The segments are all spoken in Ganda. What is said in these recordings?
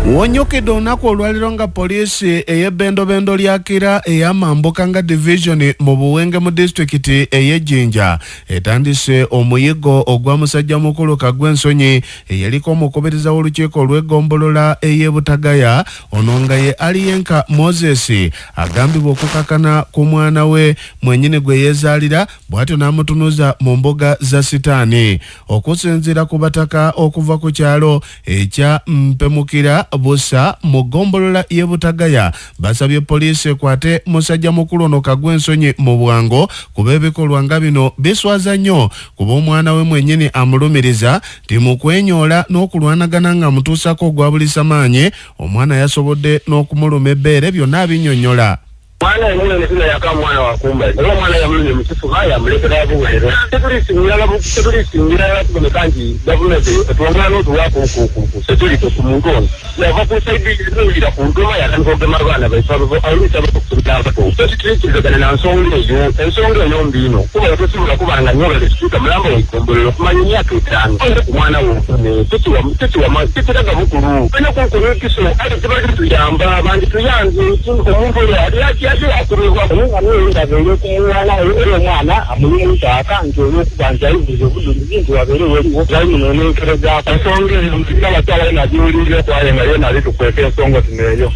Wonyukidde olunaku olwaliro nga poliisi ey'ebbendobendo lya Kira ey'Amambuka nga division mu Buwenge mu disitulikiti ey'Ejjinja etandise omuyiggo ogwa musajja mukulu Kagwensonyi eyaliko omukubiriza w'olukiiko olw'eggombolola ey'e Butagaya ono nga ye Aliyenka Moses agambibwa okukakana ku mwana we mwennyini gwe yeezaalira bw'atyo n'amutunuza mu mbuga za sitaani okusinziira ku bataka okuva ku kyalo ekya Mpemukira Busa mu ggombolola y'e Butagaya basabye poliisi ekwate musajja mukulu ono Kagwensonyi mu bwangu kuba ebikolwa nga bino biswaza nnyo kuba omwana we mwennyini amulumiriza nti mu kwenyoola n'okulwanagana nga mutuusako ogwa bulisamaanyi omwana yasobodde n'okumuluma ebbeere byonna abinnyonnyola. Mwana yamule nesina yaka mwana wakumba. Ero mwana yamule mukifuba yamulekera yabuwero. Security ngirala tumekanji government tuongana n'otuwako ku security ku muntu ono. Yava ku side y'inulira ku ntuma yakanikoge abana baisaba alisa bakusubira abato. Security zagana na ensonga eyo mbino. Kuba tusibuka kubanga nyola lesituka mulambo ikombolero kumanya myaka 5. Omwana wo titiraga bukulu. Bino kunkulu kiso ate tibali tuyamba abandi tuyanze omuntu yali akurwa umwana kumwana umwana amuyumutaka njoro kubanja ivuze budunzi waberewe zayi none kereza asonge mtikala tala na juri kwa yenga na litu kweke songo tineyo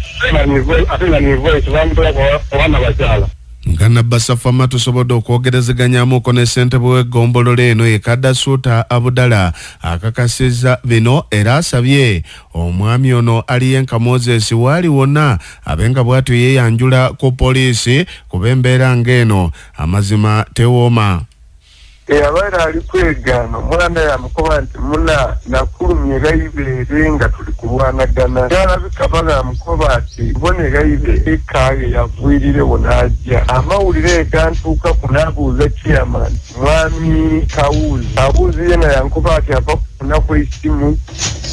afina ni voice vambula kwa wana bachala Ngana basafama tusobodde okwogerezeganyaamuko ne ssentebe w'eggombolola eno Ekadda Suuta Abudala akakasizza bino era asabye omwami ono Aliyenka Moses waali wonna abenga bw'atyo yeeyanjula ku poliisi kuba embeera ng'eno amazima tewooma. Abaana ali kwegana mwana yamukoba nti muna nakulumye gayibeere nga tuli kulwanagana yalabika bagamukoba ati bone gayibe ekaaye yavuirire wonajja amawulire gantuuka kunabuuza chairman mwami Kabuye yena yankuba ati ava kufuna kw'essimu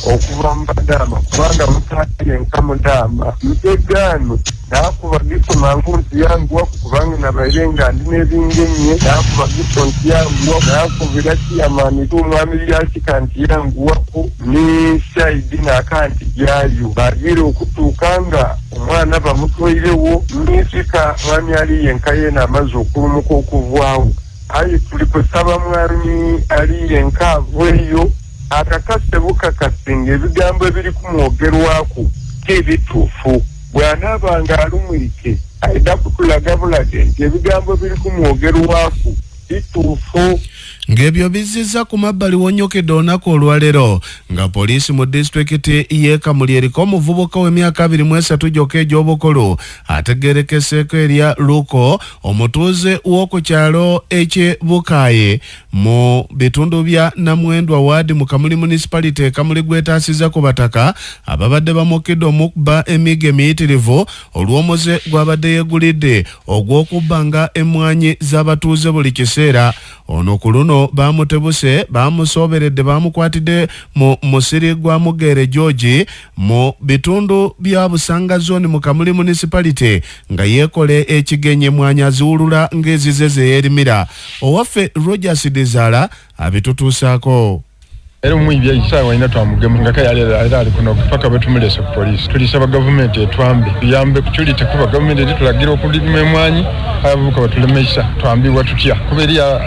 okuva mu Badaama kubanga mutayenka Mudaama mutegano nakuba gito mangu nti yanguwa kubanga nabaire nga ndi n'ebingenye nakuba gito nti yanguwa nakubira chairman mwami lyakika nti yanguwako ne saidi n'akanti gyayo bagira okutuuka nga omwana bamutwairewo n'ekika mwami Aliyenka yena amaze okulumuka okuvaawo aye tuli kusaba mwami Aliyenka aveeyo akakase bukakasinga ebigambo ebiri kumwogerwako k'ebituufu bw'anaabanga alumwike ayina kutulaga bulage nti ebigambo biri kumwogerwako bituufu. Ng'ebyo bizizza ku mabbali Wonyukidde olunaku olwaleero nga poliisi mu disitulikiti y'e Kamuli eriko omuvubuka w'emyaka 23 gyokka egy'obukulu ategeerekeseeko erya Luko omutuuze w'oku kyalo eky'e Bukaaye mu bitundu bya Namwendwa waadi mu Kamuli municipality e Kamuli gwetaasizza ku bataka ababadde bamukidde omukuba emigo emiyitirivu olw'omuze gw'abadde yeegulidde ogw'okubbanga emmwanyi z'abatuuze buli kiseera. Ono ku luno bamutebuse bamusoberedde bamukwatidde mu musiri gwa Mugere George mu bitundu bya Busanga zone mu Kamuli municipality nga yeekole ekigenye mwanya aziwulula ng'ezize ze yeerimira. Owaffe Rogers Dizala abitutuusaako. Ero mwibya isawa ina twamugemu nga kaya ali kuno paka betumulese ku police tulisaba government etwambe yambe kuchulite kuba government etulagira okulima emwanyi abavuka batulemesha twambibwa tutya kuberiya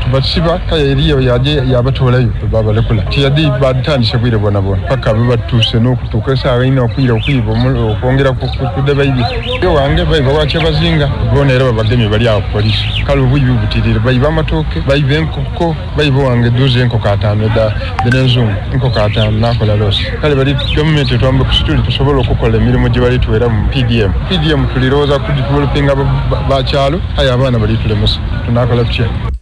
tubasiba kaya eriyo yaje yabatolayo babalekula tiyadi badtandise kwire bona paka bebatuse n'okutuuka esawa ina okwira okwiba okwongera kudeba ibi yo wange bayiba wache bazinga bona era babagemi bali awo police kale obuyibi butirire bayiba amatoke bayiba enkoko bayiba wange 12 enkoko 5 denenzungu enkoko 5 nakola losi kale bali government etwambe kusituli tusobola okukola emirimu gye bali tuwera mu PDM tuliroza ku developing bakyalo aya abana bali tulemusa tunakola tutya.